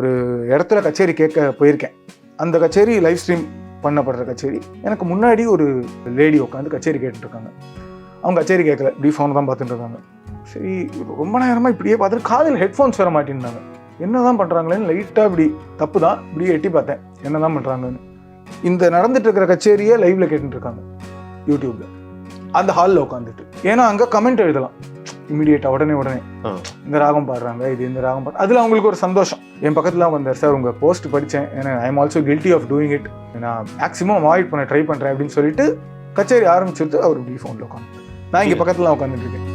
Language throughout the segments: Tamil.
ஒரு இடத்துல கச்சேரி கேட்க போயிருக்கேன். அந்த கச்சேரி லைவ் ஸ்ட்ரீம் பண்ணப்படுற கச்சேரி. எனக்கு முன்னாடி ஒரு லேடி உட்காந்து கச்சேரி கேட்டுருக்காங்க. அவங்க கச்சேரி கேட்கல, இப்படி ஃபோனை தான் பார்த்துட்டு இருக்காங்க. சரி, ரொம்ப நேரமாக இப்படியே பார்த்துட்டு காதில் ஹெட்ஃபோன்ஸ் வர மாட்டேன்னாங்க. என்ன தான் பண்ணுறாங்களேன்னு லைட்டாக இப்படி தப்பு தான் இப்படியே எட்டி பார்த்தேன், என்ன தான் பண்ணுறாங்கன்னு. இந்த நடந்துட்டு இருக்கிற கச்சேரியை லைவ்ல கேட்டுட்டு இருக்காங்க யூடியூப்ல, அந்த ஹாலில் உட்காந்துட்டு. ஏன்னா அங்கே கமெண்ட் எழுதலாம் இமீடியட்டா, உடனே இந்த ராகம் பாடுறாங்க, இது இந்த ராகம் பாடு. அதில் அவங்களுக்கு ஒரு சந்தோஷம். என் பக்கத்தில் வந்தார், சார் உங்கள் போஸ்ட் படித்தேன், ஏன்னா I am also guilty of doing it, நான் மேக்ஸிமம் அவாய்ட் பண்ண ட்ரை பண்ணுறேன் அப்படின்னு சொல்லிட்டு கச்சேரி ஆரம்பிச்சிருத்து. அவர் இப்படி ஃபோனில் உட்காந்து, நான் இங்கே பக்கத்தில் உட்காந்துட்டு இருக்கேன்.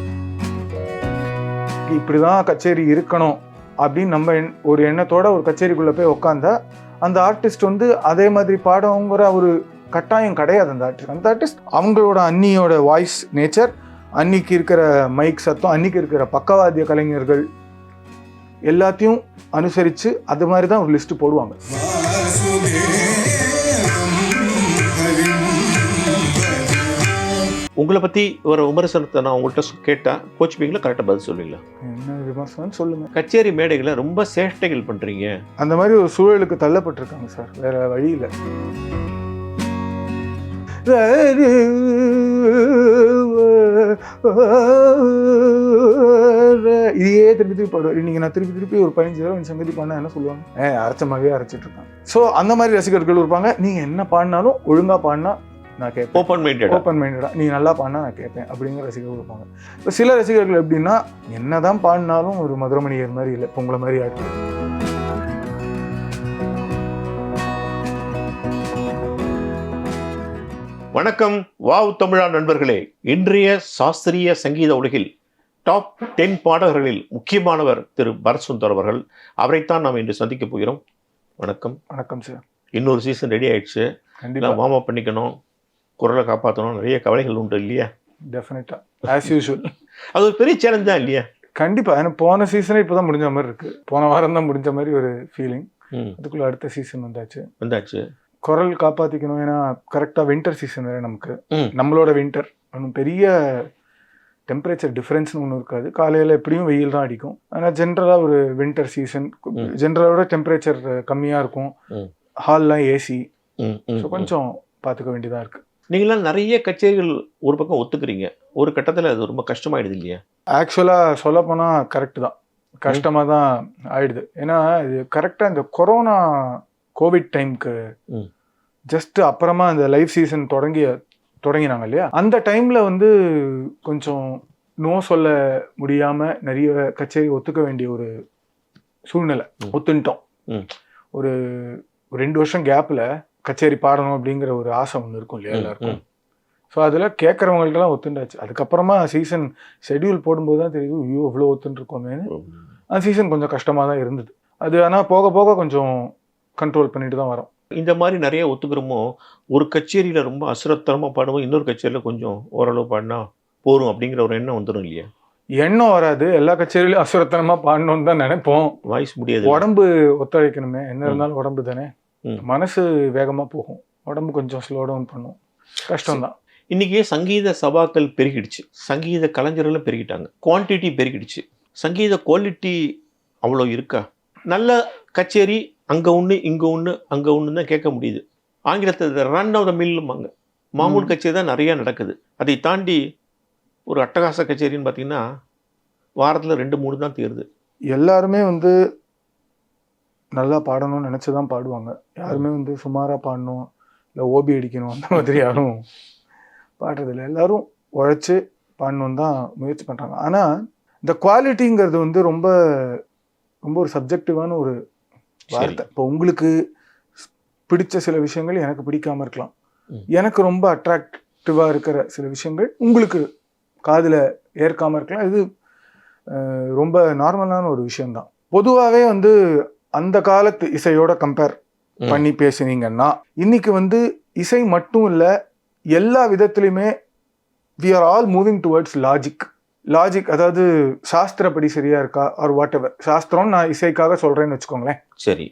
இப்படி தான் கச்சேரி இருக்கணும் அப்படின்னு நம்ம ஒரு எண்ணத்தோட ஒரு கச்சேரிக்குள்ளே போய் உட்காந்தா அந்த ஆர்டிஸ்ட் வந்து அதே மாதிரி பாடங்கிற ஒரு கட்டாயம் கிடையாது. அந்த ஆர்டிஸ்ட் அவங்களோட அன்னியோட வாய்ஸ் நேச்சர், அன்னைக்கு இருக்கிற மைக் சத்தம், அன்னைக்கு இருக்கிற பக்கவாத்திய கலைஞர்கள் எல்லாத்தையும் அனுசரித்து அது மாதிரி தான் ஒரு லிஸ்ட்டு போடுவாங்க. உங்களை பற்றி ஒரு விமர்சனத்தை நான் உங்கள்கிட்ட கேட்டால் கோச்சுப்பீங்களா, கரெக்டாக பதில் சொல்லுவீங்களா? என்ன விமர்சனம் சொல்லுங்கள். கச்சேரி மேடைகளை ரொம்ப சேஷ்டைகள் பண்ணுறீங்க, அந்த மாதிரி ஒரு சூழலுக்கு தள்ளப்பட்டிருக்காங்க சார், வேற வழி இல்லை. இதையே திருப்பி பாடுவார். இன்னைக்கு நான் திருப்பி ஒரு 15 தடவை சங்கதி பண்ண என்ன சொல்லுவாங்க, அரைச்சமாகவே அரைச்சிட்டு இருக்காங்க. ஸோ அந்த மாதிரி ரசிகர்கள் இருப்பாங்க. நீங்க என்ன பாடினாலும் ஒழுங்கா பாடினா நான் கேட்பேன், ஓப்பன் மைண்டடா நீ நல்லா பாடினா நான் கேட்பேன் அப்படிங்கிற ரசிகர்கள் இருப்பாங்க. இப்போ சில ரசிகர்கள் எப்படின்னா என்னதான் பாடினாலும் ஒரு மதுரமணியர் மாதிரி இல்லை, பொங்கலை மாதிரி ஆட்டு. வணக்கம் வாவ் தமிழா நண்பர்களே. இன்றைய சாஸ்திரிய சங்கீத உலகில் டாப் 10 பாடகர்களில் முக்கியமானவர் திரு பரத் சுந்தர் அவர்கள். அவரைத்தான் நாம் இன்று சந்திக்க போகிறோம். வணக்கம். வணக்கம் சார். இன்னொரு சீசன் ரெடி ஆயிடுச்சு, கண்டிப்பாக வார்ம் அப் பண்ணிக்கணும், குரலை காப்பாற்றணும், நிறைய கவலைகள் உண்டு இல்லையா? டெஃபினட்டா, ஆஸ் யூஷுவல். அது ஒரு பெரிய சேலஞ்ச் தான் இல்லையா? கண்டிப்பாக. ஏன்னா போன சீசனே இப்போ தான் முடிஞ்ச மாதிரி இருக்கு, போன வாரம் தான் முடிஞ்ச மாதிரி ஒரு ஃபீலிங். அதுக்குள்ள அடுத்த சீசன் வந்தாச்சு. குரல் காப்பாற்றிக்கணும். ஏன்னா கரெக்டாக வின்டர் சீசன் வேறு நமக்கு. நம்மளோட வின்டர் ஒன்றும் பெரிய டெம்பரேச்சர் டிஃப்ரென்ஸ்னு ஒன்றும் இருக்காது. காலையில் எப்படியும் வெயில் தான் அடிக்கும். ஆனால் ஜென்ரலாக ஒரு வின்டர் சீசன் ஜென்ரலோட டெம்பரேச்சர் கம்மியாக இருக்கும். ஹால்லாம் ஏசி. ஸோ கொஞ்சம் பார்த்துக்க வேண்டியதாக இருக்குது. நீங்களாம் நிறைய கச்சேரிகள் ஒரு பக்கம் ஒத்துக்கிறீங்க, ஒரு கட்டத்தில் அது ரொம்ப கஷ்டமாயிடுது இல்லையா? ஆக்சுவலாக சொல்லப்போனால் கரெக்டு தான், கஷ்டமாக தான் ஆயிடுது. ஏன்னா இது கரெக்டாக இந்த கொரோனா கோவிட் டைமுக்கு ஜஸ்ட் அப்புறமா இந்த லைவ் சீசன் தொடங்கினாங்க இல்லையா, அந்த டைமில் வந்து கொஞ்சம் நோ சொல்ல முடியாமல் நிறைய கச்சேரி ஒத்துக்க வேண்டிய ஒரு சூழ்நிலை. ஒத்துட்டோம். ஒரு 2 வருஷம் கேப்பில் கச்சேரி பாடணும் அப்படிங்கிற ஒரு ஆசை ஒன்று இருக்கும் இல்லையா எல்லாருக்கும். ஸோ அதில் கேட்குறவங்கள்ட்டெல்லாம் ஒத்துண்டாச்சு. அதுக்கப்புறமா சீசன் ஷெட்யூல் போடும்போது தான் தெரியுது, ஐயோ இவ்வளோ ஒத்துட்டுருக்கோமே. அந்த சீசன் கொஞ்சம் கஷ்டமாக தான் இருந்தது. அது ஆனால் போக போக கொஞ்சம் கண்ட்ரோல் பண்ணிட்டு தான் வரோம். இந்த மாதிரி நிறைய ஒத்துக்கிறோமோ, ஒரு கச்சேரியில் ரொம்ப அசுரத்தனமாக பாடுவோம், இன்னொரு கச்சேரியில் கொஞ்சம் ஓரளவு பாடினா போரும் அப்படிங்கிற ஒரு எண்ணம் வந்துடும் இல்லையா? எண்ணம் வராது, எல்லா கச்சேரியிலும் அசுரத்தனமாக பாடணும்னு தான் நினைப்போம். வாய்ஸ் முடியாது, உடம்பு ஒத்துழைக்கணுமே. என்ன இருந்தாலும் உடம்பு தானே. மனசு வேகமாக போகும், உடம்பு கொஞ்சம் ஸ்லோ டவுன் பண்ணும். கஷ்டம்தான். இன்றைக்கி சங்கீத சபாக்கள் பெருகிடுச்சு, சங்கீத கலைஞர்களும் பெருகிட்டாங்க, குவான்டிட்டி பெருகிடுச்சு. சங்கீத குவாலிட்டி அவ்வளோ இருக்கா? நல்ல கச்சேரி அங்கே ஒன்று இங்கே ஒன்று அங்கே ஒன்று தான் கேட்க முடியுது. ஆங்கிலத்தை ரன் ஆஃப் த மில்லுமாங்க. மாமூல் கச்சேரி தான் நிறையா நடக்குது. அதை தாண்டி ஒரு அட்டகாச கச்சேரின்னு பார்த்தீங்கன்னா வாரத்தில் 2-3 தான் தீருது. எல்லாருமே வந்து நல்லா பாடணும்னு நினச்சி தான் பாடுவாங்க. யாருமே வந்து சுமாராக பாடணும் இல்லை ஓபி அடிக்கணும் அந்த மாதிரி யாரும் பாடுறதில்லை. எல்லோரும் உழைச்சி பாடணுன்னு தான் முயற்சி பண்ணுறாங்க. ஆனால் இந்த குவாலிட்டிங்கிறது வந்து ரொம்ப ரொம்ப ஒரு சப்ஜெக்டிவான ஒரு வார்த்தை. இப்போ உங்களுக்கு பிடிச்ச சில விஷயங்கள் எனக்கு பிடிக்காமல் இருக்கலாம், எனக்கு ரொம்ப அட்ராக்டிவாக இருக்கிற சில விஷயங்கள் உங்களுக்கு காதில் ஏற்காமல் இருக்கலாம். இது ரொம்ப நார்மலான ஒரு விஷயம்தான். பொதுவாகவே வந்து அந்த காலத்து இசையோட கம்பேர் பண்ணி பேசுனீங்கன்னா இன்னைக்கு வந்து இசை மட்டும் இல்லை, எல்லா விதத்துலையுமே we are all moving towards logic. அதாவது சாஸ்திரப்படி சரியா இருக்கா ஆர் வாட் எவர். சாஸ்திரம் நான் இசைக்காக சொல்றேன்னு வச்சுக்கோங்களேன், சரி.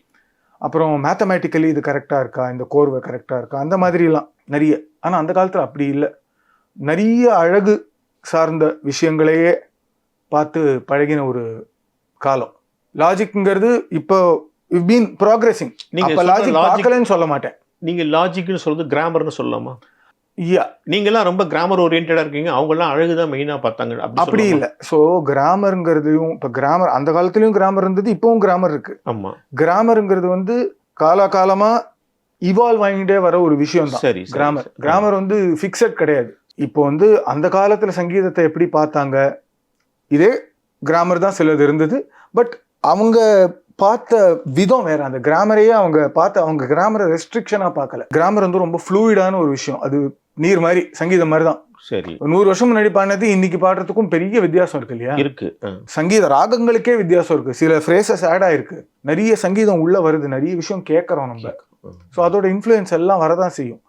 அப்புறம் மேத்தமேட்டிக்கலி இது கரெக்டாக இருக்கா, இந்த கோர்வை கரெக்டாக இருக்கா, அந்த மாதிரிலாம் நிறைய. ஆனால் அந்த காலத்தில் அப்படி இல்லை. நிறைய அழகு சார்ந்த விஷயங்களையே பார்த்து பழகின ஒரு காலம். லாஜிக்ங்கிறது இப்போ you've been progressing. நீங்க அப்ப சொல்ற லாஜிக் logic- பார்க்கலன்னு சொல்ல மாட்டேன். நீங்க லாஜிக்னு சொல்றது கிராமர்னு சொல்லலாமா? யா நீங்கெல்லாம் ரொம்ப கிராமர் ஓரியன்டா இருக்கீங்க, அவங்கெல்லாம் அழகுதான் மெயினா பார்த்தாங்க அப்படி சொல்லலாமா? இல்ல. ஸோ கிராமருங்கிறதையும் இப்போ கிராமர் அந்த காலத்துலயும் கிராமர் இருந்தது, இப்பவும் கிராமர் இருக்கு. ஆமா, கிராமருங்கிறது வந்து காலகாலமா இவால்வ் ஆகிட்டே வர ஒரு விஷயம் தான் சரி, சரி, கிராமர். சரி. கிராமர் வந்து ஃபிக்ஸட் கிடையாது. இப்போ வந்து அந்த காலத்துல சங்கீதத்தை எப்படி பார்த்தாங்க, இதே கிராமர் தான் சிலது இருந்தது. பட் அவங்க பார்த்த விதம் வேற. அந்த கிராமரையே அவங்க அவங்க கிராமரை ரெஸ்ட்ரிக்ஷனா பார்க்கல. கிராமர் வந்து ரொம்ப ஃப்ளூயிடான ஒரு விஷயம். அது நீர் மாதிரி, சங்கீதம் மாதிரி தான். சரி, 100 வருஷம் முன்னாடி பாடினது இன்னைக்கு பாடுறதுக்கும் பெரிய வித்தியாசம் இருக்கு இல்லையா? இருக்கு. சங்கீத ராகங்களுக்கே வித்தியாசம் இருக்கு. சில ஃப்ரேசஸ் ஆட் ஆயிருக்கு, நிறைய சங்கீதம் உள்ள வருது, நிறைய விஷயம் கேட்கறோம் நம்ம. ஸோ அதோட இன்ஃப்ளூயன்ஸ் எல்லாம் வரதான் செய்யும்.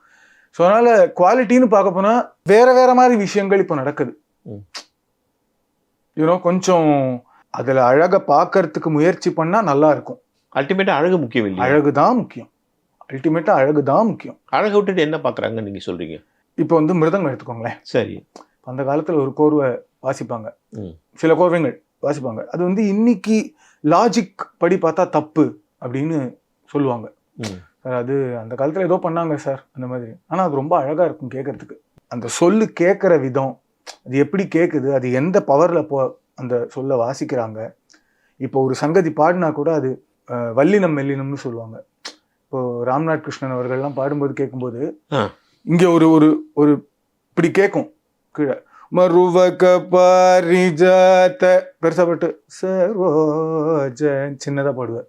ஸோ அதனால குவாலிட்டின்னு பார்க்க போனா வேற வேற மாதிரி விஷயங்கள் இப்போ நடக்குது. யூனோ கொஞ்சம் அதுல அழகை பார்க்கறதுக்கு முயற்சி பண்ணா நல்லா இருக்கும். அல்டிமேட்டா அழகு முக்கியம் இல்லையா? அழகுதான் முக்கியம். அல்டிமேட்டா அழகுதான் முக்கியம். அழகை விட்டுட்டு என்ன பாக்குறாங்க நீங்க சொல்றீங்க? இப்போ வந்து மிருதங்கம் எடுத்துக்கோங்களேன். சரி, அந்த காலத்துல ஒரு கோர்வை வாசிப்பாங்க, சில கோர்வைகள் வாசிப்பாங்க. அது வந்து இன்னைக்கு லாஜிக் படி பார்த்தா தப்பு அப்படின்னு சொல்லுவாங்க. சார் அது அந்த காலத்துல ஏதோ பண்ணாங்க சார் அந்த மாதிரி. ஆனா அது ரொம்ப அழகா இருக்கும் கேட்கறதுக்கு. அந்த சொல்லு கேட்குற விதம், அது எப்படி கேட்குது, அது எந்த பவர்ல அந்த சொல்ல வாசிக்கிறாங்க. இப்போ ஒரு சங்கதி பாடினா கூட அது வல்லினம் மெல்லினம்னு சொல்லுவாங்க. இப்போ ராம்நாத் கிருஷ்ணன் அவர்கள்லாம் பாடும்போது கேட்கும்போது இங்க ஒரு ஒரு ஒரு இப்படி கேட்கும் கீழே, மருவக பாரிஜாத பெருசாப்பட்டு சரோஜன் சின்னதா பாடுவார்.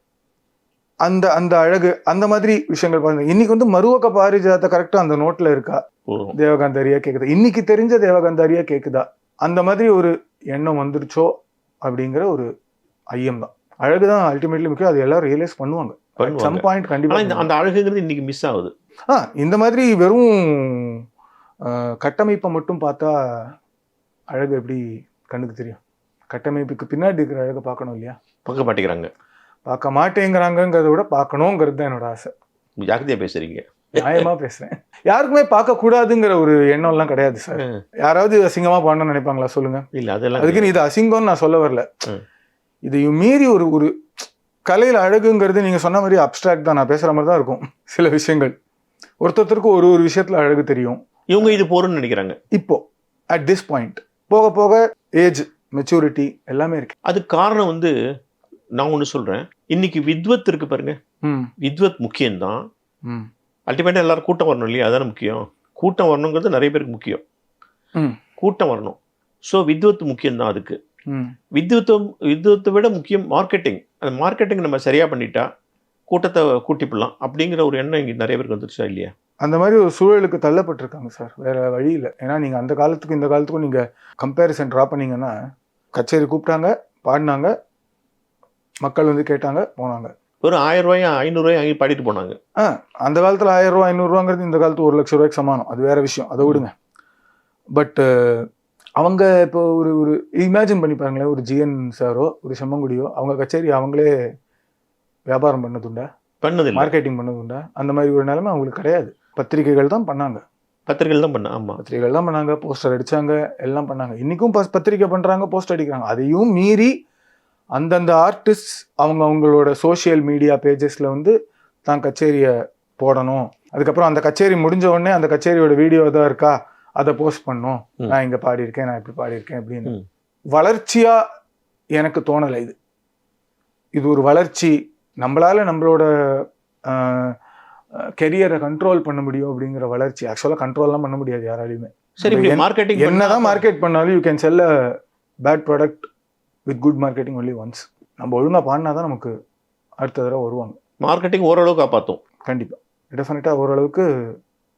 அந்த அந்த அழகு அந்த மாதிரி விஷயங்கள் பாருங்க. இன்னைக்கு வந்து மருவக பாரிஜாத்த கரெக்டா அந்த நோட்ல இருக்கா, தேவகாந்தாரியா கேக்குதா, இன்னைக்கு தெரிஞ்ச தேவகாந்தாரியா கேக்குதா, அந்த மாதிரி ஒரு எண்ணம் வந்துருச்சோ அப்படிங்கிற ஒரு ஐயம் தான். அழகுதான் அல்டிமேட்லி முக்கியம். அது எல்லாரும் ரியலைஸ் பண்ணுவாங்க சம் பாயிண்ட் கண்டிப்பா. அந்த அழகுங்கிறது இன்னைக்கு மிஸ் ஆகுது. இந்த மாதிரி வெறும் கட்டமைப்பை மட்டும் பார்த்தா அழகு எப்படி கண்ணுக்கு தெரியும்? கட்டமைப்புக்கு பின்னாடி இருக்கிற அழகை பார்க்கணும் இல்லையா? பார்க்க மாட்டேங்கிறாங்க. பார்க்க மாட்டேங்கிறாங்கிறத விட பார்க்கணுங்கிறது தான் என்னோட ஆசை. ஜாக்கிரதையா பேசுறீங்க. நியாயமா பேசுறேன். யாருக்குமே பார்க்க கூடாதுங்கிற ஒரு எண்ணம் எல்லாம் கிடையாது சார். யாராவது அசிங்கமா பாடணும்னு நினைப்பாங்களா சொல்லுங்க? இல்ல, அதெல்லாம் அதுக்குன்னு இது அசிங்கம்னு நான் சொல்ல வரல. இதையும் மீறி ஒரு ஒரு கலையில அழகுங்கிறது நீங்க சொன்ன மாதிரி அப்டிராக்ட் தான். நான் பேசுற மாதிரி தான் இருக்கும் சில விஷயங்கள். ஒருத்தருக்கு ஒரு ஒரு விஷயத்துல அழகு தெரியும். இவங்க இது போறன்னு நினைக்கிறாங்க இப்போ அட் திஸ் பாயிண்ட். போக போக ஏஜ் மெச்சூரிட்டி எல்லாமே இருக்கு. அது காரணம் வந்து நான் ஒண்ணு சொல்றேன். இன்னைக்கு வித்வத் இருக்கு பாருங்க, வித்வத் முக்கியம்தான். அல்டிமேட்டா எல்லாரும் கூட்டம் வரணும் இல்லையா? அதான முக்கியம். கூட்டம் வரணுங்கிறது நிறைய பேருக்கு முக்கியம். கூட்டம் வரணும். ஸோ வித்வத் முக்கியம்தான். அதுக்கு வித்வத்தை விட முக்கியம் மார்க்கெட்டிங். அந்த மார்க்கெட்டிங் நம்ம சரியா பண்ணிட்டா கூட்டத்தை கூட்டிப்பிடலாம் அப்படிங்கிற ஒரு எண்ணம் இங்கே நிறைய பேருக்கு வந்துருச்சா இல்லையா? அந்த மாதிரி ஒரு சூழலுக்கு தள்ளப்பட்டிருக்காங்க சார். வேற வழி இல்லை. ஏன்னா நீங்க அந்த காலத்துக்கும் இந்த காலத்துக்கும் நீங்க கம்பேரிசன் ட்ரா பண்ணீங்கன்னா, கச்சேரி கூப்பிட்டாங்க, பாடினாங்க, மக்கள் வந்து கேட்டாங்க, போனாங்க. ஒரு 1000 ரூபாய் 500 ரூபாய் வாங்கி பாடிட்டு போனாங்க. அந்த காலத்துல 1000 ரூபாய் 500 ரூபாங்கிறது இந்த காலத்து 1 லட்சம் ரூபாய்க்கு சமானம். அது வேற விஷயம், அதை விடுங்க. பட் அவங்க இப்போ ஒரு ஒரு இமேஜின் பண்ணி பாருங்களேன், ஒரு ஜிஎன் சாரோ ஒரு செம்மங்குடியோ அவங்க கச்சேரி அவங்களே வியாபாரம் பண்ணதுண்டா? பண்ணதில்லை. மார்க்கெட்டிங் பண்ணதுண்டா? அந்த மாதிரி ஒரு நிலைமை அவங்களுக்கு கிடையாது. பத்திரிகைகள் தான் பண்ணாங்க. பத்திரிகைகள் தான் பண்ண. ஆமா, பத்திரிகைகள் தான் பண்ணாங்க, போஸ்டர் அடிச்சாங்க, எல்லாம் பண்ணாங்க. இன்னைக்கும் பத்திரிகை பண்றாங்க, போஸ்டர் அடிக்கிறாங்க. அதையும் மீறி அந்தந்த ஆர்டிஸ்ட் அவங்களோட சோஷியல் மீடியா பேஜஸ்ல வந்து தான் கச்சேரியை போடணும். அதுக்கப்புறம் அந்த கச்சேரி முடிஞ்ச உடனே அந்த கச்சேரியோட வீடியோ தான் இருக்கா, அதை போஸ்ட் பண்ணும். நான் இங்க பாடியிருக்கேன், நான் இப்படி பாடியிருக்கேன் அப்படின்னு. வளர்ச்சியா எனக்கு தோணலை. இது ஒரு வளர்ச்சி. நம்மளால நம்மளோட கெரியரை கண்ட்ரோல் பண்ண முடியும் அப்படிங்கிற வளர்ச்சி. ஆக்சுவலா கண்ட்ரோல்லாம் பண்ண முடியாது யாராலையுமே. சரி, மார்க்கெட்டிங் என்னதான் மார்க்கெட் பண்ணாலும் you can sell a bad product with good marketing only once. நம்ம ஒழுங்கா பாடினாதான் நமக்கு அடுத்த தடவை வருவாங்க. மார்க்கெட்டிங் ஓரளவுக்கு காப்பாற்றும். கண்டிப்பா, டெஃபினட்டா ஓரளவுக்கு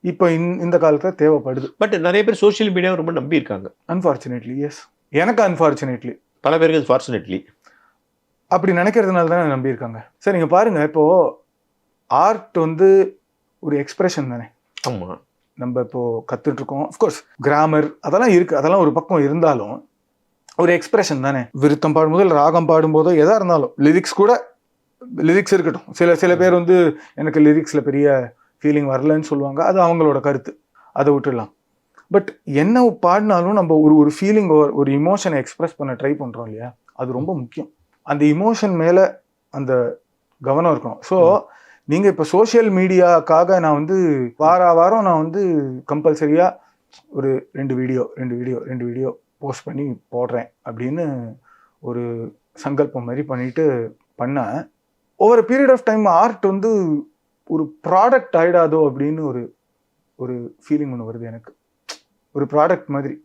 இப்போ இந்த காலத்துல தேவைப்படுது. பட் நிறைய பேர் சோஷியல் மீடியாவை ரொம்ப நம்பி இருக்காங்க. Unfortunately, S. எனக்கு அன்ஃபார்ச்சுனேட்லி, பல பேருக்கு ஃபார்ச்சுனேட்லி அப்படி நினைக்கிறதுனால தானே நம்பி இருக்காங்க. சார் நீங்க பாருங்க, இப்போ ஆர்ட் வந்து ஒரு எக்ஸ்பிரஷன் தானே. ஆமா, நம்ம இப்போ கத்துட்டு இருக்கோம். அஃப்கோர்ஸ் கிராமர் அதெல்லாம் இருக்கு, அதெல்லாம் ஒரு பக்கம் இருந்தாலும் ஒரு எக்ஸ்பிரஷன் தானே. விருத்தம் பாடும்போதோ இல்லை ராகம் பாடும்போதோ எதா இருந்தாலும் லிரிக்ஸ் கூட, லிரிக்ஸ் இருக்கட்டும். சில பேர் வந்து எனக்கு லிரிக்ஸ்ல பெரிய ஃபீலிங் வரலன்னு சொல்லுவாங்க. அது அவங்களோட கருத்து, அதை விட்டுடலாம். பட் என்ன பாடினாலும் நம்ம ஒரு ஃபீலிங் ஒரு இமோஷனை எக்ஸ்பிரஸ் பண்ண ட்ரை பண்றோம் இல்லையா? அது ரொம்ப முக்கியம். அந்த இமோஷன் மேல அந்த கவனம் இருக்கணும். ஸோ நீங்கள் இப்போ சோஷியல் மீடியாக்காக நான் வந்து வாரம் நான் வந்து கம்பல்சரியாக ஒரு 2 வீடியோ போஸ்ட் பண்ணி போடுறேன் அப்படின்னு ஒரு சங்கல்பம் மாதிரி பண்ணிட்டு பண்ணேன். Over period of time art வந்து ஒரு ப்ராடக்ட் ஆயிடாதோ அப்படின்னு ஒரு ஃபீலிங் ஒன்று வருது எனக்கு. ஒரு ப்ராடக்ட் மாதிரி.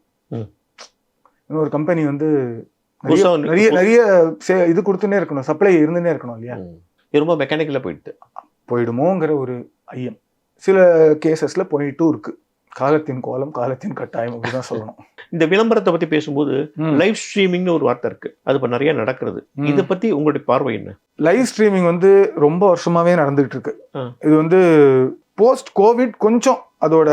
ஒரு கம்பெனி வந்து நிறைய இது கொடுத்துனே இருக்கணும், சப்ளை இருந்துனே இருக்கணும் இல்லையா? ரொம்ப மெக்கானிக்கலாக போயிடுமோங்கிற ஒரு ஐயம் சில கேசஸ்ல போயிட்டும் இருக்கு. காலத்தின் கோலம் காலத்தின் கட்டாயம் அப்படிதான் சொல்லணும். இந்த விளம்பரத்தை பத்தி பேசும்போது லைவ் ஸ்ட்ரீமிங்னு ஒரு வார்த்தை இருக்கு, அது இப்ப நிறைய நடக்கிறது. இதை பத்தி உங்களுடைய பார்வை என்ன? லைவ் ஸ்ட்ரீமிங் வந்து ரொம்ப வருஷமாவே நடந்துகிட்டு இருக்கு. இது வந்து போஸ்ட் கோவிட் கொஞ்சம் அதோட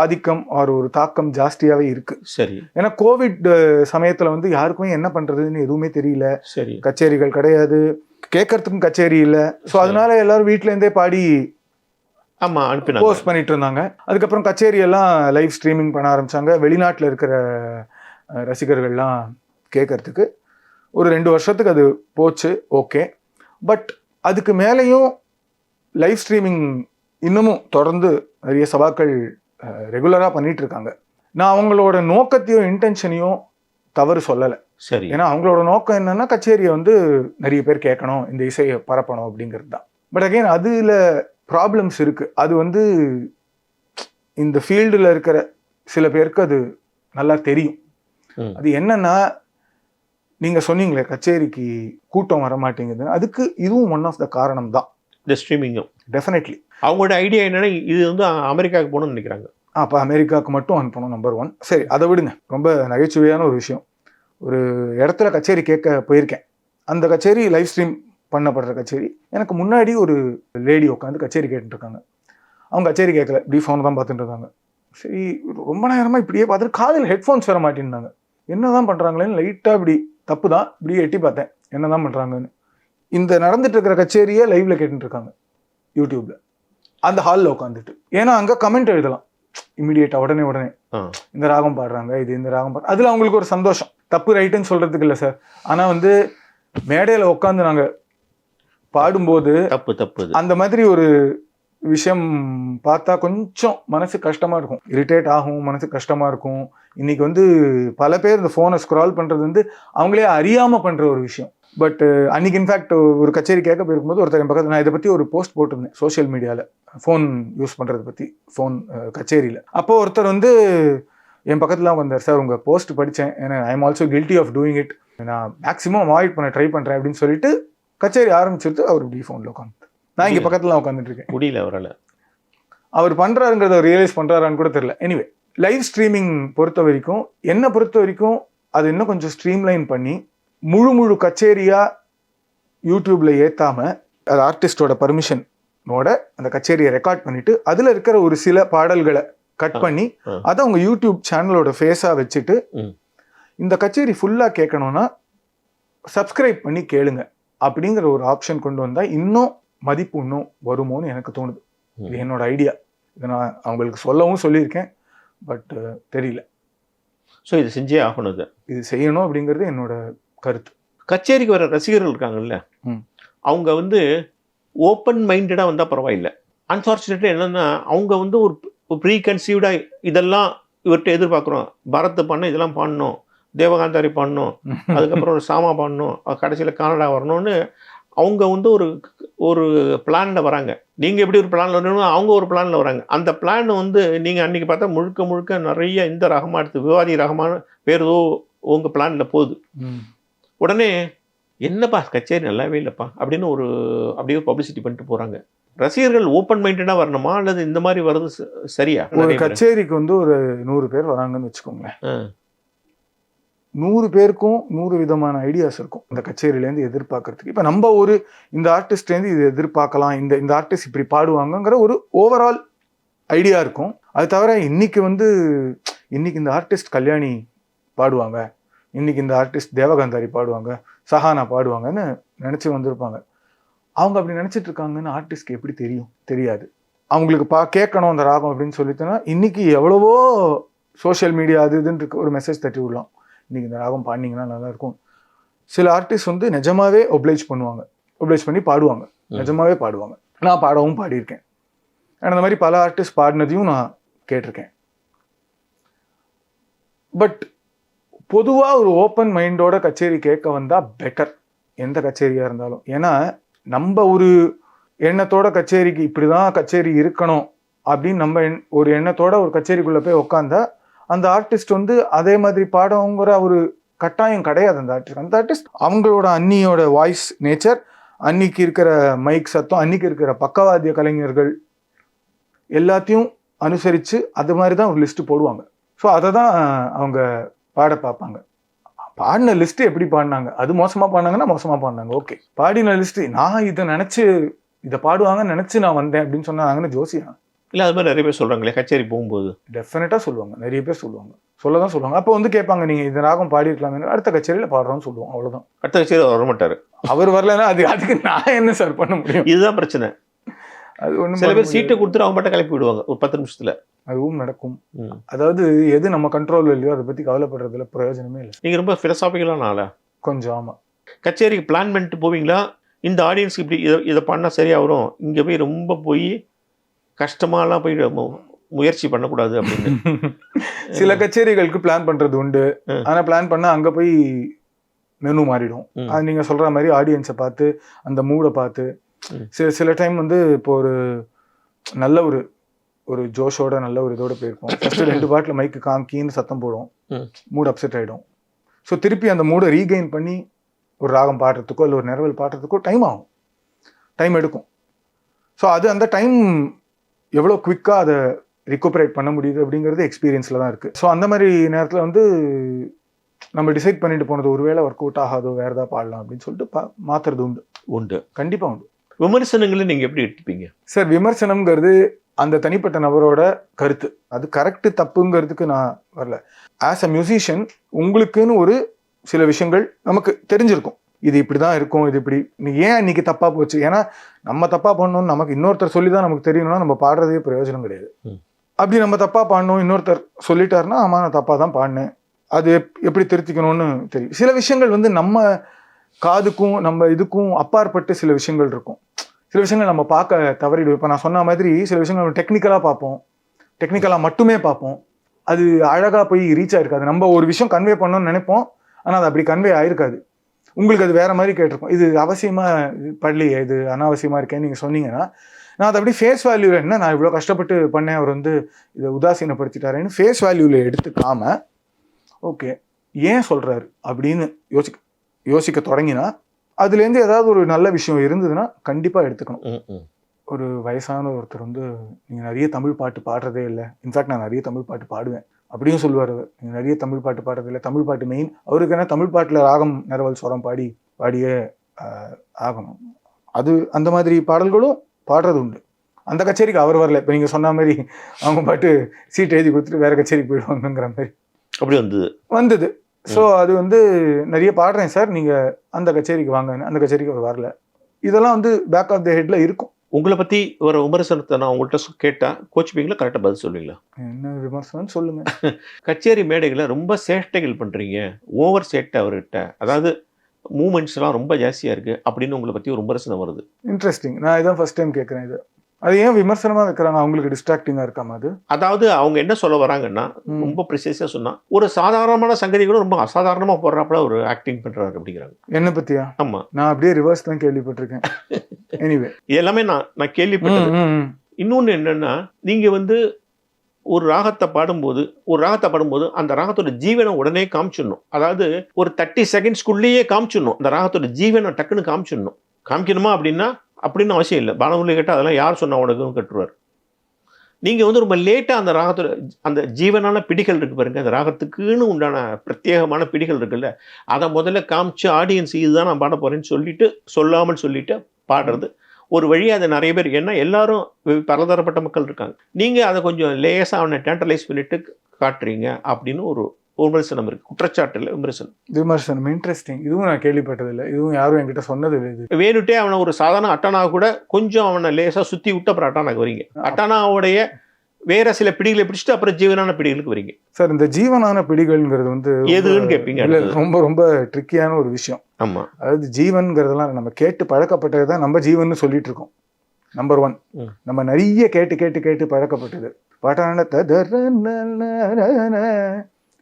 ஆதிக்கம் ஒரு தாக்கம் ஜாஸ்தியாவே இருக்கு. சரி. ஏன்னா கோவிட் சமயத்துல வந்து யாருக்குமே என்ன பண்றதுன்னு எதுவுமே தெரியல. சரி. கச்சேரிகள் கிடையாது, கேட்கறதுக்கும் கச்சேரி இல்லை. ஸோ அதனால எல்லாரும் வீட்டுல இருந்தே பாடி போஸ்ட் பண்ணிட்டு இருந்தாங்க. அதுக்கப்புறம் கச்சேரி எல்லாம் லைவ் ஸ்ட்ரீமிங் பண்ண ஆரம்பிச்சாங்க. வெளிநாட்டில் இருக்கிற ரசிகர்கள்லாம் கேட்கறதுக்கு ஒரு 2 வருஷத்துக்கு அது போச்சு. ஓகே. பட் அதுக்கு மேலேயும் லைவ் ஸ்ட்ரீமிங் இன்னமும் தொடர்ந்து நிறைய சபாக்கள் ரெகுலராக பண்ணிட்டு இருக்காங்க. நான் அவங்களோட நோக்கத்தையும் இன்டென்ஷனையும் தவறு சொல்லலை. சரி. ஏன்னா அவங்களோட நோக்கம் என்னன்னா கச்சேரியை வந்து நிறைய பேர் கேட்கணும், இந்த இசையை பரப்பணும் அப்படிங்கிறது தான். பட் அகைன் அதுல ப்ராப்ளம்ஸ் இருக்கு. அது வந்து இந்த ஃபீல்டில் இருக்கிற சில பேருக்கு அது நல்லா தெரியும். அது என்னன்னா, நீங்க சொன்னீங்களே கச்சேரிக்கு கூட்டம் வர மாட்டேங்குது, அதுக்கு இதுவும் ஒன் ஆஃப் த காரணம் தான். இந்த ஸ்ட்ரீமிங்கும் டெஃபினெட்லி. அவங்களோட ஐடியா என்னன்னா, இது வந்து அமெரிக்காவுக்கு போகணும்னு நினைக்கிறாங்க. அப்போ அமெரிக்காவுக்கு மட்டும் அனுப்பணும், நம்பர் 1. சரி, அதை விடுங்க. ரொம்ப நகைச்சுவையான ஒரு விஷயம். ஒரு இடத்துல கச்சேரி கேட்க போயிருக்கேன். அந்த கச்சேரி லைவ் ஸ்ட்ரீம் பண்ணப்படுற கச்சேரி. எனக்கு முன்னாடி ஒரு லேடி உட்காந்து கச்சேரி கேட்டுருக்காங்க. அவங்க கச்சேரி கேட்கல, இப்படி ஃபோன் தான் பார்த்துட்டு இருந்தாங்க. சரி, ரொம்ப நேரமாக இப்படியே பார்த்துட்டு காதில் ஹெட்ஃபோன்ஸ் வர மாட்டேன்னாங்க. என்ன தான் பண்ணுறாங்களேன்னு லைட்டாக இப்படி தப்பு தான் இப்படியே எட்டி பார்த்தேன், என்ன தான் பண்ணுறாங்கன்னு. இந்த நடந்துட்டு இருக்கிற கச்சேரியை லைவ்ல கேட்டுருக்காங்க யூடியூப்ல, அந்த ஹாலில் உட்காந்துட்டு. ஏன்னா அங்கே கமெண்ட் எழுதலாம் இமீடியட்டா, உடனே இந்த ராகம் பாடுறாங்க, இது இந்த ராகம் பாடுறாங்க. அதில் அவங்களுக்கு ஒரு சந்தோஷம். தப்பு ரைட்டுன்னு சொல்றதுக்கு இல்லை சார். ஆனால் வந்து மேடையில் உட்காந்து நாங்கள் பாடும்போது தப்பு அந்த மாதிரி ஒரு விஷயம் பார்த்தா கொஞ்சம் மனசு கஷ்டமா இருக்கும், இரிட்டேட் ஆகும், மனசு கஷ்டமா இருக்கும். இன்னைக்கு வந்து பல பேர் இந்த ஃபோனை ஸ்க்ரால் பண்றது வந்து அவங்களே அறியாம பண்ற ஒரு விஷயம். பட் அன்னைக்கு இன்ஃபேக்ட் ஒரு கச்சேரி கேட்க போயிருக்கும்போது ஒருத்தர் என் பக்கத்தில், நான் இதை பற்றி ஒரு போஸ்ட் போட்டிருந்தேன் சோஷியல் மீடியாவில், ஃபோன் யூஸ் பண்ணுறதை பற்றி, ஃபோன் கச்சேரியில். அப்போது ஒருத்தர் வந்து என் பக்கத்தில் வந்தார், சார் உங்கள் போஸ்ட் படித்தேன், ஏன்னா I am also guilty of doing it, நான் மேக்ஸிமம் அவாய்ட் பண்ண ட்ரை பண்ணுறேன் அப்படின்னு சொல்லிட்டு கச்சேரி ஆரம்பிச்சிருத்து அவர் இப்படி ஃபோனில் உட்காந்து, நான் இங்கே பக்கத்தில் உட்காந்துட்டு இருக்கேன். முடியல அவரால். அவர் பண்ணுறாருங்கிறத ரியலைஸ் பண்ணுறாரான்னு கூட தெரியல. எனிவே, லைவ் ஸ்ட்ரீமிங் பொறுத்த வரைக்கும், என்னை பொறுத்த வரைக்கும் அது இன்னும் கொஞ்சம் ஸ்ட்ரீம்லைன் பண்ணி முழு கச்சேரியா யூடியூப்ல ஏத்தாம, அது ஆர்டிஸ்டோட பர்மிஷனோட அந்த கச்சேரியை ரெக்கார்ட் பண்ணிட்டு அதுல இருக்கிற ஒரு சில பாடல்களை கட் பண்ணி அதை அவங்க யூடியூப் சேனலோட ஃபேஸா வச்சுட்டு, இந்த கச்சேரி ஃபுல்லா கேட்கணும்னா சப்ஸ்கிரைப் பண்ணி கேளுங்க அப்படிங்கிற ஒரு ஆப்ஷன் கொண்டு வந்தா இன்னும் மதிப்பு இன்னும் வருமோன்னு எனக்கு தோணுது. இது என்னோட ஐடியா. இதை நான் அவங்களுக்கு சொல்லவும் சொல்லியிருக்கேன், பட் தெரியல. ஸோ இது செஞ்சே ஆகணும், இது செய்யணும் அப்படிங்கிறது என்னோட கருத்து. கச்சேரிக்கு வர ரசிகர்கள் இருக்காங்கல்ல, அவங்க வந்து ஓப்பன் மைண்டடாக வந்தால் பரவாயில்லை. அன்ஃபார்ச்சுனேட்லி என்னன்னா, அவங்க வந்து ஒரு ப்ரீ கன்சீவ்டாக இதெல்லாம் இவர்கிட்ட எதிர்பார்க்குறோம், பரத்தை பண்ணணும், இதெல்லாம் பாடணும், தேவகாந்தாரி பாடணும், அதுக்கப்புறம் ஒரு சாமா பாடணும், கடைசியில் கனடா வரணும்னு அவங்க வந்து ஒரு பிளானில் வராங்க. நீங்கள் எப்படி ஒரு பிளானில் வரணும், அவங்க ஒரு பிளானில் வராங்க. அந்த பிளான் வந்து நீங்கள் அன்றைக்கி பார்த்தா முழுக்க நிறைய இந்த ரகமாக எடுத்து விவாதி ரகமான வேறு ஏதோ உங்கள் பிளானில் போகுது. உடனே என்னப்பா கச்சேரி நல்லாவே இல்லைப்பா அப்படின்னு அப்படியே பப்ளிசிட்டி பண்ணிட்டு போகிறாங்க. ரசிகர்கள் ஓப்பன் மைண்டடாக வரணுமா அல்லது இந்த மாதிரி வர்றது சரியா? ஒரு கச்சேரிக்கு வந்து ஒரு 100 பேர் வராங்கன்னு வச்சுக்கோங்களேன். 100 பேருக்கும் 100 விதமான ஐடியாஸ் இருக்கும் இந்த கச்சேரியிலேருந்து எதிர்பார்க்கறதுக்கு. இப்போ நம்ம இந்த ஆர்டிஸ்ட்லேருந்து இது எதிர்பார்க்கலாம், இந்த ஆர்டிஸ்ட் இப்படி பாடுவாங்கங்கிற ஒரு ஓவரால் ஐடியா இருக்கும். அது தவிர இன்னைக்கு இந்த ஆர்டிஸ்ட் கல்யாணி பாடுவாங்க, இன்னைக்கு இந்த ஆர்டிஸ்ட் தேவகாந்தாரி பாடுவாங்க, சஹானா பாடுவாங்கன்னு நினச்சி வந்திருப்பாங்க. அவங்க அப்படி நினச்சிட்டு இருக்காங்கன்னு ஆர்டிஸ்ட்க்கு எப்படி தெரியாது. அவங்களுக்கு கேட்கணும் அந்த ராகம் அப்படின்னு சொல்லிட்டோன்னா, இன்னைக்கு எவ்வளவோ சோஷியல் மீடியா அது இதுன்னு ஒரு மெசேஜ் தட்டி விடலாம், இன்னைக்கு இந்த ராகம் பாடினீங்கன்னா நல்லா இருக்கும். சில ஆர்டிஸ்ட் நிஜமாவே ஒப்ளைஜ் பண்ணி பாடுவாங்க. நிஜமாவே பாடுவாங்க. நான் பாடவும் பாடியிருக்கேன். அந்த மாதிரி பல ஆர்டிஸ்ட் பாடினதையும் நான் கேட்டிருக்கேன். பட் பொதுவாக ஒரு ஓப்பன் மைண்டோட கச்சேரி கேட்க வந்தால் பெட்டர், எந்த கச்சேரியாக இருந்தாலும். ஏன்னா நம்ம ஒரு எண்ணத்தோட கச்சேரிக்கு இப்படி தான் கச்சேரி இருக்கணும் அப்படின்னு நம்ம ஒரு எண்ணத்தோட ஒரு கச்சேரிக்குள்ளே போய் உக்காந்தா அந்த ஆர்டிஸ்ட் வந்து அதே மாதிரி பாடங்கிற ஒரு கட்டாயம் கிடையாது. அந்த ஆர்டிஸ்ட் அவங்களோட அன்னியோட வாய்ஸ் நேச்சர், அன்னைக்கு இருக்கிற மைக் சத்தம், அன்னைக்கு இருக்கிற பக்கவாத்திய கலைஞர்கள் எல்லாத்தையும் அனுசரித்து அது மாதிரி தான் ஒரு லிஸ்ட்டு போடுவாங்க. ஸோ அதை தான் அவங்க பாட பார்ப்பாங்க. பாடின லிஸ்ட்டு எப்படி பாடினாங்க, அது மோசமாக பாடினாங்கன்னா மோசமாக பாடினாங்க, ஓகே. பாடின லிஸ்ட்டு நான் இதை நினச்சி இதை பாடுவாங்கன்னு நினச்சி நான் வந்தேன் அப்படின்னு சொன்னாங்கன்னு ஜோசியா இல்லை அது மாதிரி நிறைய பேர் சொல்கிறாங்களே கச்சேரி போகும்போது. டெஃபினட்டாக சொல்லுவாங்க, நிறைய பேர் சொல்லுவாங்க, சொல்ல தான் சொல்லுவாங்க. அப்போ வந்து கேட்பாங்க நீங்கள் இந்த ராகம் பாடிருக்கலாமே, அடுத்த கச்சேரியில் பாடுறோம்னு சொல்லுவோம், அவ்வளோதான். அடுத்த கச்சேரி வரமாட்டார், அவர் வரலன்னா அதுக்கு நான் என்ன சார் பண்ண முடியும்? இதுதான் பிரச்சனை. அது ஒன்றும் சில பேர் சீட்டை கொடுத்துட்டு அவங்க மட்டும் கிளப்பி விடுவாங்க ஒரு 10 நிமிஷத்துல. அதுவும் நடக்கும். அதாவது எது நம்ம கண்ட்ரோல் இல்லையோ அதை பற்றி கவலைப்படுறதுல பிரயோஜனமே இல்லை. நீங்கள் ரொம்ப ஃபிலசாபிக்கலான ஆளா? கொஞ்சம். ஆமாம். கச்சேரிக்கு பிளான் பண்ணிட்டு போவீங்களா, இந்த ஆடியன்ஸ்க்கு இப்படி இதை பண்ணால் சரியாக வரும், இங்கே போய் ரொம்ப போய் கஷ்டமாலாம் போய் முயற்சி பண்ணக்கூடாது அப்படின்னு? சில கச்சேரிகளுக்கு பிளான் பண்ணுறது உண்டு. ஆனால் பிளான் பண்ணால் அங்கே போய் மெனு மாறிடும். அது நீங்கள் சொல்கிற மாதிரி ஆடியன்ஸை பார்த்து அந்த மூடை பார்த்து சில டைம் வந்து இப்போ ஒரு நல்ல ஒரு ஜோஷோட நல்ல ஒரு இதோட போயிருப்போம். ஃபர்ஸ்ட் 2 பாட்டில் மைக்கு காங்கின்னு சத்தம் போடும், மூட் அப்செட் ஆகிடும். ஸோ திருப்பி அந்த மூடை ரீகெயின் பண்ணி ஒரு ராகம் பாடுறதுக்கோ இல்லை ஒரு நிறவல் பாடுறதுக்கோ டைம் எடுக்கும். ஸோ அது அந்த டைம் எவ்வளோ குவிக்காக அதை ரிகூப்பரேட் பண்ண முடியுது அப்படிங்கிறது எக்ஸ்பீரியன்ஸில் தான் இருக்குது. ஸோ அந்த மாதிரி நேரத்தில் வந்து நம்ம டிசைட் பண்ணிட்டு போனது ஒருவேளை ஒர்க் அவுட் ஆகாதோ வேறு ஏதாவது பாடலாம் அப்படின்னு சொல்லிட்டு மாற்றுறது உண்டு. கண்டிப்பாக உண்டு. விமர்சனங்களை நீங்கள் எப்படி எடுத்துப்பீங்க சார்? விமர்சனம்ங்கிறது அந்த தனிப்பட்ட நபரோட கருத்து, அது கரெக்டு தப்புங்கிறதுக்கு நான் வரல. ஆஸ் அ மியூசிஷியன் உங்களுக்குன்னு ஒரு சில விஷயங்கள் நமக்கு தெரிஞ்சிருக்கும், இது இப்படி தான் இருக்கும், இது இப்படி ஏன் இன்னைக்கு தப்பாக போச்சு. ஏன்னா நம்ம தப்பாக பண்ணணும்னு நமக்கு இன்னொருத்தர் சொல்லி தான் நமக்கு தெரியணும்னா நம்ம பாடுறதே பிரயோஜனம் கிடையாது. அப்படி நம்ம தப்பாக பாடணும் இன்னொருத்தர் சொல்லிட்டாருன்னா ஆமாம் நான் தப்பாக தான் பாடினேன், அது எப்படி திருத்திக்கணும்னு தெரியும். சில விஷயங்கள் வந்து நம்ம காதுக்கும் நம்ம இதுக்கும் அப்பாற்பட்டு சில விஷயங்கள் இருக்கும். சில விஷயங்கள் நம்ம பார்க்க தவறிடுவோம். இப்போ நான் சொன்ன மாதிரி சில விஷயங்கள் நம்ம டெக்னிக்கலாக பார்ப்போம், டெக்னிக்கலாக மட்டுமே பார்ப்போம், அது அழகாக போய் ரீச் ஆகிருக்காது. நம்ம ஒரு விஷயம் கன்வே பண்ணணும்னு நினைப்போம், ஆனால் அது அப்படி கன்வே ஆகிருக்காது. உங்களுக்கு அது வேறு மாதிரி கேட்டிருக்கும், இது அவசியமாக படலையே, இது அனாவசியமாக இருக்கேன்னு நீங்கள் சொன்னீங்கன்னா நான் அதை அப்படி ஃபேஸ் வேல்யூவில் என்ன நான் இவ்வளோ கஷ்டப்பட்டு பண்ணேன், அவர் வந்து இதை உதாசீனப்படுத்திட்டாரேன்னு ஃபேஸ் வேல்யூவில் எடுத்துக்காம ஓகே ஏன் சொல்கிறாரு அப்படின்னு யோசிக்க தொடங்கினா அதுலேருந்து ஏதாவது ஒரு நல்ல விஷயம் இருந்ததுன்னா கண்டிப்பாக எடுத்துக்கணும். ஒரு வயசான ஒருத்தர் வந்து நீங்கள் நிறைய தமிழ் பாட்டு பாடுறதே இல்லை, இன்ஃபேக்ட் நான் நிறைய தமிழ் பாட்டு பாடுவேன் அப்படின்னு சொல்லுவார். நீங்கள் நிறைய தமிழ் பாட்டு பாடுறதில்லை, தமிழ் பாட்டு மெயின். அவருக்கு என்ன தமிழ் பாட்டில் ராகம் நிறவல் சுரம் பாடியே ஆகணும். அது அந்த மாதிரி பாடல்களும் பாடுறது உண்டு. அந்த கச்சேரிக்கு அவர் வரல. இப்போ நீங்கள் சொன்ன மாதிரி அவங்க பாட்டு சீட் எழுதி கொடுத்துட்டு வேறு கச்சேரிக்கு போயிடுவாங்கங்கிற மாதிரி அப்படி வந்தது. ஸோ அது வந்து நிறைய பாடுறேன் சார், நீங்கள் அந்த கச்சேரிக்கு வாங்கன்னு, அந்த கச்சேரிக்கு அவர் வரல. இதெல்லாம் வந்து பேக் ஆஃப் த ஹெட்ல இருக்கும். உங்களை பற்றி ஒரு விமர்சனத்தை நான் உங்கள்கிட்ட கேட்டால் கோச்சிப்பீங்களா, கரெக்டாக பதில் சொல்லுவீங்களா? என்ன விமர்சனம் சொல்லுங்க. கச்சேரி மேடைகளை ரொம்ப சேட்டைகள் பண்ணுறீங்க, ஓவர் சேட்டை அவர்கிட்ட, அதாவது மூமெண்ட்ஸ்லாம் ரொம்ப ஜாஸ்தியாக இருக்குது அப்படின்னு உங்களை பற்றி ஒரு விமர்சனம் வருது. இன்ட்ரெஸ்டிங். நான் இதான் ஃபர்ஸ்ட் டைம் கேட்குறேன். இது அது ஏன் விமர்சனமாக வைக்கிறாங்க? அவங்களுக்கு டிஸ்ட்ராக்டிங்காக இருக்காம அது? அதாவது அவங்க என்ன சொல்ல வராங்கன்னா ரொம்ப ப்ரிசைஸாக சொன்னால் ஒரு சாதாரணமான சங்கதிகளும் ரொம்ப அசாதாரணமாக போடுறாப்புல ஒரு ஆக்டிங் பண்ணுறாரு அப்படிங்கிறாங்க. என்ன பற்றியா? ஆமாம், நான் அப்படியே ரிவர்ஸ் தான் கேள்விப்பட்டிருக்கேன். எனிவே எல்லாமே நான் கேள்விப்பட்டது. இன்னொன்று என்னென்னா, நீங்கள் வந்து ஒரு ராகத்தை பாடும்போது அந்த ராகத்தோட ஜீவனை உடனே காமிச்சிடணும். அதாவது ஒரு 30 செகண்ட்ஸ்குள்ளேயே காமிச்சிடணும். அந்த ராகத்தோட ஜீவனை டக்குன்னு காமிக்கணுமா அப்படின்னு அவசியம் இல்லை. பாலமுரளி கேட்டால் அதெல்லாம் யார் சொன்னால் உனக்கும் கட்டுருவார். நீங்கள் வந்து ரொம்ப லேட்டாக அந்த ராகத்தோட அந்த ஜீவனான பிடிகள் இருக்குது பாருங்க, அந்த ராகத்துக்குன்னு உண்டான பிரத்யேகமான பிடிகள் இருக்குல்ல, அதை முதல்ல காமிச்சு ஆடியன்ஸ் இதுதான் நான் பாட போகிறேன்னு சொல்லாமல் சொல்லிட்டு பாடுறது ஒரு வழி. அதை நிறைய பேர், ஏன்னா எல்லாரும் பலதரப்பட்ட மக்கள் இருக்காங்க, நீங்கள் அதை கொஞ்சம் லேசாக அவனை டேண்டலைஸ் பண்ணிட்டு காட்டுறீங்க அப்படின்னு ஒரு விமர்சனம் இருக்குது. குற்றச்சாட்டு இல்லை, விமர்சனம். இன்ட்ரெஸ்டிங். இதுவும் நான் கேள்விப்பட்டதில்லை, இதுவும் யாரும் என்கிட்ட சொன்னது இல்லை. இது வேணுட்டே அவனை ஒரு சாதாரண அட்டானா கூட கொஞ்சம் அவனை லேசாக சுற்றி விட்டு அப்புறம் அட்டானாக்கு வரீங்க. அட்டானாவுடைய வேற சில பிடிகளை பிடிச்சிட்டு அப்புறம் ஜீவனான பிடிகளுக்கு வரீங்க. சார் இந்த ஜீவனான பிடிகள்ங்கிறது வந்து எதுன்னு கேட்பீங்க இல்ல, அடுத்தது. ரொம்ப ரொம்ப ட்ரிக்கியான ஒரு விஷயம். ஆமா. அதாவது ஜீவன்கிறதெல்லாம் நம்ம கேட்டு பழக்கப்பட்டது தான் நம்ம ஜீவன் சொல்லிட்டு இருக்கோம். நம்பர் 1 ம். நம்ம நிறைய கேட்டு கேட்டு கேட்டு பழக்கப்பட்டது. பாட்டான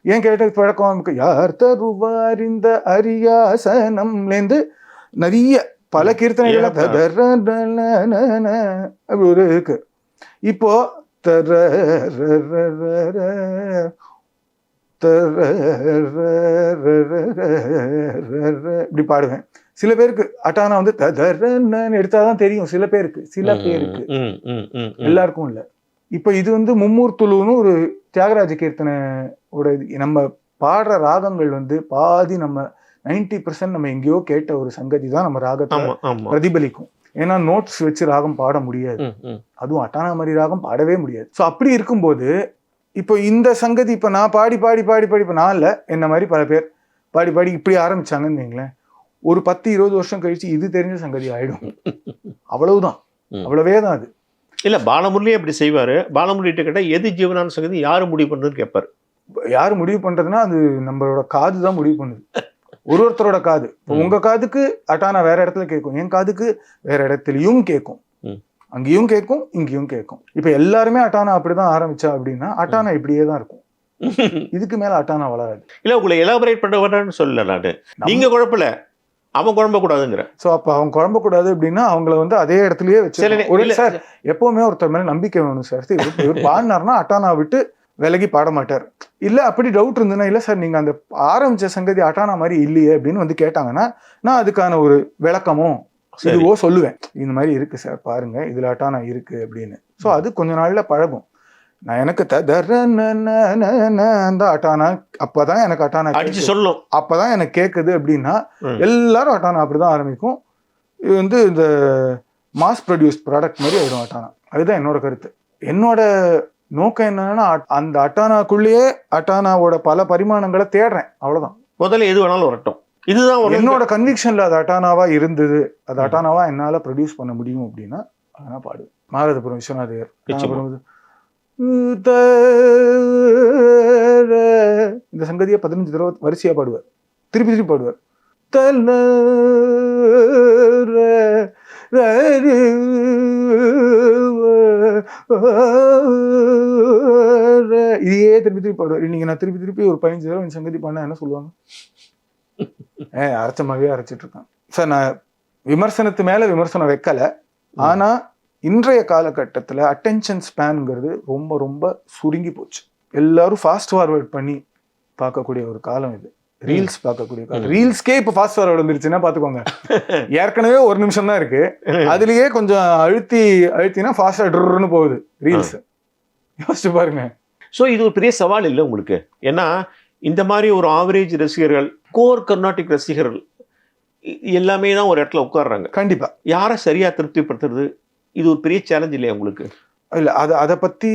ஏன் கேட்டு பழக்கம் நமக்கு? யார் தருவார் இந்த அரியாசனம்லேருந்து நிறைய பல கீர்த்தனைகள் அப்படி ஒரு இருக்கு. இப்போ இப்படி பாடுவேன். சில பேருக்கு அட்டானா வந்து எடுத்தாதான் தெரியும். சில பேருக்கு எல்லாருக்கும் இல்ல. இப்ப இது வந்து மும்மூர்த்துலுன்னு ஒரு தியாகராஜ கீர்த்தனையோட நம்ம பாடுற ராகங்கள் வந்து பாதி நம்ம 90% நம்ம எங்கேயோ கேட்ட ஒரு சங்கதி தான் நம்ம ராகத்தை பிரதிபலிக்கும். ஏன்னா நோட்ஸ் வச்சு ராகம் பாட முடியாது. அதுவும் அட்டானா மாதிரி ராகம் பாடவே முடியாது. ஸோ அப்படி இருக்கும்போது இப்போ இந்த சங்கதி இப்போ நான் பாடி பாடி பாடி பாடி இப்போ நான் இல்லை, என்ன மாதிரி பல பேர் பாடி பாடி இப்படி ஆரம்பிச்சாங்கன்னு வைங்களேன், ஒரு 10-20 வருஷம் கழிச்சு இது தெரிஞ்ச சங்கதி ஆயிடும். அவ்வளவுதான், அவ்வளவே தான் அது. இல்ல பாலமுரளியே அப்படி செய்வாரு. பாலமுரளிட்ட கேட்டா எது ஜீவனான சங்கதி யாரு முடிவு பண்றதுன்னு கேட்பாரு. யாரு முடிவு பண்றதுன்னா அது நம்மளோட காது தான் முடிவு பண்ணுது. ஒருத்தரோட காது. உங்க காதுக்கு அட்டானா வேற இடத்துல கேட்கும், என் காதுக்கு வேற இடத்துலயும் கேட்கும், அங்கேயும் கேட்கும், இங்கேயும் கேட்கும். இப்ப எல்லாருமே அட்டானா அப்படிதான் ஆரம்பிச்சா அப்படின்னா அட்டானா இப்படியே தான் இருக்கும். இதுக்கு மேல அட்டானா வளராது. இல்ல உங்களை எலாபரேட் பண்ண வேண்டாம்னு சொல்லல நானு. நீங்க குழப்பல, அவன் குழம்ப கூடாதுங்கிற. சோ அப்ப அவன் குழம்ப கூடாது அப்படின்னா அவங்கள வந்து அதே இடத்துலயே வச்சு ஒரு சார் எப்பவுமே ஒருத்தர் மேல நம்பிக்கை வேணும் சார். இவர் பாடினார்னா அட்டானா விட்டு விலகி பாட மாட்டார். இல்ல அப்படி டவுட் இருந்ததுன்னா, இல்ல சார் நீங்க அந்த ஆரம்பிச்ச சங்கதி அட்டானா மாதிரி இல்லையே அப்படின்னு வந்து கேட்டாங்கன்னா நான் அதுக்கான ஒரு விளக்கமோ இதுவோ சொல்லுவேன். இந்த மாதிரி இருக்கு சார் பாருங்க, இதுல அட்டானா இருக்கு அப்படின்னு. ஸோ அது கொஞ்ச நாள்ல பழகும். நான் எனக்கு அந்த அட்டானா அப்பதான் எனக்கு அட்டானா சொல்லும், அப்பதான் எனக்கு கேட்குது அப்படின்னா எல்லாரும் அட்டானா அப்படிதான் ஆரம்பிக்கும். இது வந்து இந்த மாஸ் ப்ரொடியூஸ்ட் ப்ராடக்ட் மாதிரி ஆயிடும் அட்டானா. அதுதான் என்னோட கருத்து. என்னோட நோக்கம் என்னன்னா அந்த அட்டானாக்குள்ளேயே அட்டானாவோட பல பரிமாணங்களை தேடுறேன், அவ்வளவுதான். முதல்ல எது வேணாலும் வரட்டும், இதுதான் என்னோட கன்விக்ஷன்ல அது அட்டானாவா இருந்தது, அது அட்டானாவா என்னால ப்ரொடியூஸ் பண்ண முடியும் அப்படின்னா அதெல்லாம் பாடு. மாரதபுரம் விஸ்வநாதர் இந்த சங்கதியை 15 தடவை வரிசையா பாடுவார், திருப்பி திருப்பி பாடுவார். இதையே திருப்பி திருப்பி பாடுவார். இன்னைக்கு நான் திருப்பி திருப்பி ஒரு 15 தடவை இந்த சங்கதி பண்ண என்ன சொல்லுவாங்க? அரைச்சமாவே அரைச்சிட்டு இருக்கான் சார். நான் விமர்சனத்து மேல விமர்சனம் வைக்கல, ஆனா இன்றைய காலகட்டத்துல அட்டென்ஷன் ஸ்பேன்ங்கிறது ரொம்ப ரொம்ப சுருங்கி போச்சு. எல்லாரும் ஃபாஸ்ட் ஃபார்வர்ட் பண்ணி பார்க்கக்கூடிய ஒரு காலம் இது. ரீல்ஸ் பார்க்கக்கூடிய காலம். ரீல்ஸ்க்கே இப்ப ஃபாஸ்ட் ஃபார்வர்ட் வந்துருச்சுன்னா பாத்துக்கோங்க. ஏற்கனவே 1 நிமிஷம் தான் இருக்கு, அதுலயே கொஞ்சம் அழுத்தினா ஃபாஸ்டா ட்ருன்னு போகுது ரீல்ஸ். யோசிச்சு பாருங்க. ஸோ இது ஒரு பெரிய சவால் இல்லை உங்களுக்கு? ஏன்னா இந்த மாதிரி ஒரு ஆவரேஜ் ரசிகர்கள், கோர் கர்நாடிக் ரசிகர்கள் எல்லாமே தான் ஒரு இடத்துல உட்கார்றாங்க. கண்டிப்பா யாரை சரியா திருப்திப்படுத்துறது இது ஒரு பெரிய சேலஞ்ச் இல்லையா உங்களுக்கு? இல்ல அதை பத்தி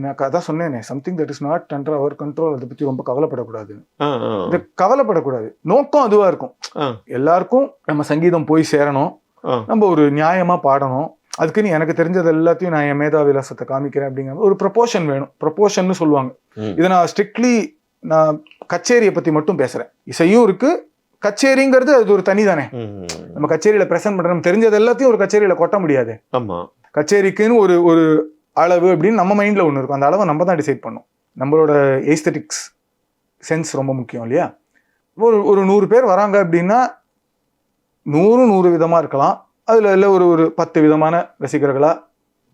நான் அதான் சொன்னேனே, something that is not under our control. அதை பத்தி ரொம்ப கவலைப்படக்கூடாது. கவலைப்படக்கூடாது. நோக்கம் அதுவா இருக்கும். எல்லாருக்கும் நம்ம சங்கீதம் போய் சேரணும், நம்ம ஒரு நியாயமா பாடணும். அதுக்குன்னு எனக்கு தெரிஞ்சது எல்லாத்தையும் நான் என் மேதா விலாசத்தை காமிக்கிறேன் அப்படிங்கிற ஒரு ப்ரொபோஷன் வேணும். ப்ரொபோஷன் சொல்லுவாங்க. இதை நான் ஸ்ட்ரிக்ட்லி நான் கச்சேரியை பத்தி மட்டும் பேசுறேன். இசையும் இருக்கு, கச்சேரிங்கிறது அது ஒரு தனி தானே. நம்ம கச்சேரியில பிரசன்ட் பண்றோம், தெரிஞ்சது எல்லாத்தையும் ஒரு கச்சேரியில கொட்ட முடியாது. கச்சேரிக்குன்னு ஒரு ஒரு அளவு அப்படின்னு நம்ம மைண்ட்ல ஒண்ணு இருக்கும். அந்த அளவை நம்ம தான் டிசைட் பண்ணோம். நம்மளோட ஏஸ்தட்டிக்ஸ் சென்ஸ் ரொம்ப முக்கியம் இல்லையா? ஒரு 100 பேர் வராங்க அப்படின்னா 100 விதமா இருக்கலாம். அதுல இல்லை ஒரு 10 விதமான ரசிகர்களா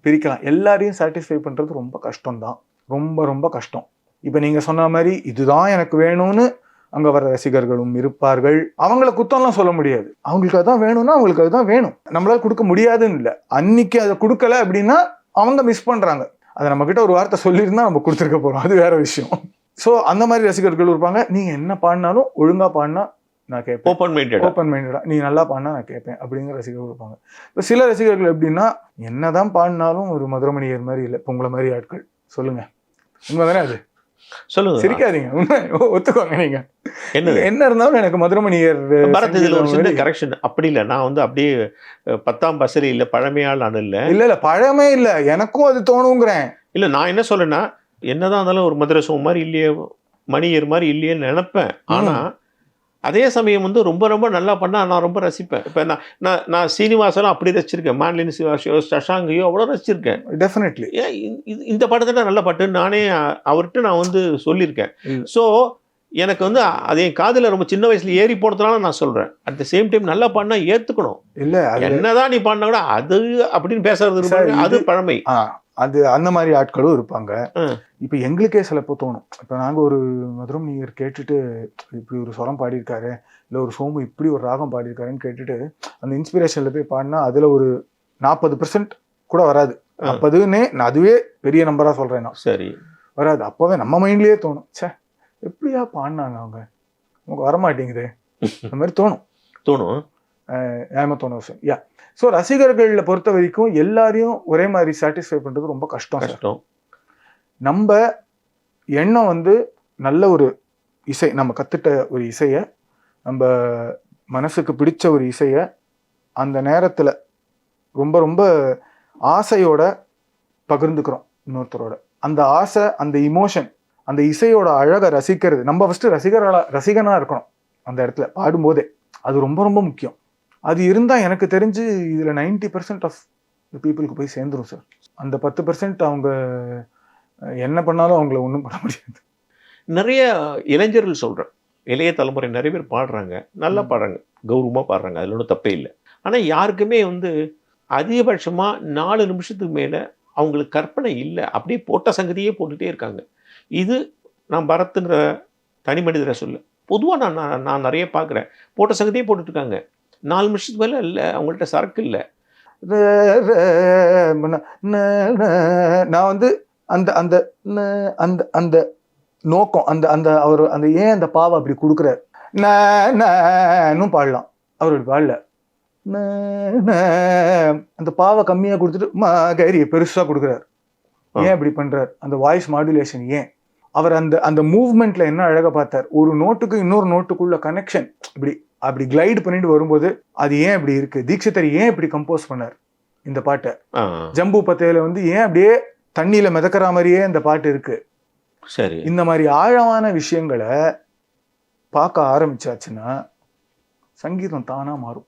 பிரிக்கலாம். எல்லாரையும் சாட்டிஸ்ஃபை பண்றது ரொம்ப கஷ்டம் தான், ரொம்ப ரொம்ப கஷ்டம். இப்ப நீங்க சொன்ன மாதிரி இதுதான் எனக்கு வேணும்னு அங்க வர ரசிகர்களும் இருப்பார்கள். அவங்கள குத்தம்லாம் சொல்ல முடியாது. அவங்களுக்கு அதுதான் வேணும்னா அவங்களுக்கு அதுதான் வேணும். நம்மளால கொடுக்க முடியாதுன்னு இல்லை. அன்னைக்கு அதை கொடுக்கல அப்படின்னா அவங்க மிஸ் பண்றாங்க. அதை நம்ம கிட்ட ஒரு வார்த்தை சொல்லியிருந்தா நம்ம கொடுத்துருக்க போறோம், அது வேற விஷயம். ஸோ அந்த மாதிரி ரசிகர்கள் இருப்பாங்க. நீங்க என்ன பாடினாலும் ஒழுங்கா பாடினா நான் கேட்பேன், ஓப்பன் மைண்டடா நீ நல்லா பாடினா நான் கேட்பேன் அப்படிங்கிற ரசிகர்கள் இருப்பாங்க. இப்போ சில ரசிகர்கள் எப்படின்னா என்னதான் பாடினாலும் ஒரு மதுரமணியர் மாதிரி இல்லை, உங்களை மாதிரி ஆட்கள். சொல்லுங்க, உண்மைதானே அது? சொல்லுங்க, சிரிக்காதீங்க, உண்மை ஒத்துக்கோங்க. நீங்க என்ன இருந்தாலும் எனக்கு மதுரமணியர் கரெக்ஷன் அப்படி இல்லை. நான் வந்து அப்படியே 10ஆம் பசலி இல்லை, பழமையால் நான் இல்லை. இல்ல பழமே இல்லை, எனக்கும் அது தோணுங்கிறேன். இல்லை நான் என்ன சொல்றேன்னா, என்னதான் இருந்தாலும் ஒரு மதுரை சோ மாதிரி இல்லையே, மணியர் மாதிரி இல்லையேன்னு நினைப்பேன். ஆனா அதே சமயம் வந்து ரொம்ப ரொம்ப நல்லா பண்ணா நான் ரொம்ப ரசிப்பேன். இப்போ நான் சீனிவாசனும் அப்படி ரசிச்சிருக்கேன். மான்லின் சிவாஷியோ, சஷாங்கையோ அவ்வளோ ரசிச்சிருக்கேன். டெஃபினெட்லி. ஏன் இந்த படத்தை நல்ல பாட்டுன்னு நானே அவர்கிட்ட நான் வந்து சொல்லியிருக்கேன். ஸோ எனக்கு வந்து அது என் காதில் ரொம்ப சின்ன வயசுல ஏறி போனதுனால நான் சொல்றேன். அட் த சேம் டைம் நல்லா பாடினா ஏத்துக்கணும். இல்ல என்னதான் நீ பாடினா கூட அது அப்படின்னு பேசுறது இருப்பாங்க. அது பழமை. அது அந்த மாதிரி ஆட்களும் இருப்பாங்க. இப்போ எங்களுக்கே சிலப்போ தோணும். இப்போ நாங்கள் ஒரு மதுரம் நீர் கேட்டுட்டு இப்படி ஒரு சொரம் பாடியிருக்காரு, இல்லை ஒரு சோமு இப்படி ஒரு ராகம் பாடியிருக்காருன்னு கேட்டுட்டு அந்த இன்ஸ்பிரேஷனில் போய் பாடினா அதில் ஒரு 40% கூட வராது. அப்போதுன்னே நான் அதுவே பெரிய நம்பராக சொல்கிறேன். நான் சரி வராது. அப்போவே நம்ம மைண்ட்லேயே தோணும், சே எப்படியா பாடினாங்க அவங்க, நமக்கு வரமாட்டேங்குது, அந்த மாதிரி தோணும். ஏமா தோணும் விஷயம். யா ஸோ ரசிகர்களில் பொறுத்த வரைக்கும் எல்லாரையும் ஒரே மாதிரி சாட்டிஸ்ஃபை பண்ணுறது ரொம்ப கஷ்டம். நம்ம எண்ணம் வந்து நல்ல ஒரு இசை, நம்ம கற்றுட்ட ஒரு இசையை, நம்ம மனசுக்கு பிடிச்ச ஒரு இசையை அந்த நேரத்தில் ரொம்ப ரொம்ப ஆசையோட பகிர்ந்துக்கிறோம் இன்னொருத்தரோட. அந்த ஆசை, அந்த இமோஷன், அந்த இசையோட அழகை ரசிக்கிறது, நம்ம ஃபஸ்ட்டு ரசிகனாக இருக்கணும் அந்த இடத்துல பாடும்போதே. அது ரொம்ப ரொம்ப முக்கியம். அது இருந்தால் எனக்கு தெரிஞ்சு இதில் 90% ஆஃப் த பீப்புளுக்கு போய் சேர்ந்துடும் சார். அந்த 10% அவங்க என்ன பண்ணாலும் அவங்கள ஒன்றும் பண்ண முடியாது. நிறைய இளைஞர்கள் சொல்கிறேன், இளைய தலைமுறை நிறைய பேர் பாடுறாங்க, நல்லா பாடுறாங்க, கௌரவமாக பாடுறாங்க, அதில் ஒன்றும் தப்பே இல்லை. ஆனால் யாருக்குமே வந்து அதிகபட்சமாக 4 நிமிஷத்துக்கு மேலே அவங்களுக்கு கற்பனை இல்லை. அப்படியே போட்ட சங்கதியே போட்டுகிட்டே இருக்காங்க. இது நான் பரத்துங்கிற தனி மனிதரை சொல்ல, பொதுவாக நான் நிறைய பார்க்குறேன். போட்ட சங்கதியே போட்டுட்ருக்காங்க. 4 நிமிஷத்துக்கு மேலே இல்லை, அவங்கள்ட்ட சரக்கு இல்லை. நான் வந்து அந்த அந்த அந்த அந்த நோக்கம், அந்த அந்த அவர் அந்த ஏன் அந்த பாவை அப்படி கொடுக்குறாரு, நானும் பாடலாம், அவர் அப்படி பாடல. அந்த பாவை கம்மியாக கொடுத்துட்டு மகரியை பெருசாக கொடுக்குறாரு. ஏன் இப்படி பண்றாரு? அந்த வாய்ஸ் மாடுலேஷன் ஏன்? அவர் அந்த அந்த மூவ்மெண்ட்ல என்ன அழகா பார்த்தார். ஒரு நோட்டுக்கு இன்னொரு நோட்டுக்குள்ள கனெக்ஷன் இப்படி அப்படி கிளைட் பண்ணிட்டு வரும்போது அது ஏன் இப்படி இருக்கு? தீட்சிதர் ஏன் இப்படி கம்போஸ் பண்ணார் இந்த பாட்டை? ஜம்பு பத்தேல வந்து ஏன் அப்படியே தண்ணியில மிதக்கிற மாதிரியே இந்த பாட்டு இருக்கு? சரி, இந்த மாதிரி ஆழமான விஷயங்களை பார்க்க ஆரம்பிச்சாச்சுன்னா சங்கீதம் தானா மாறும்.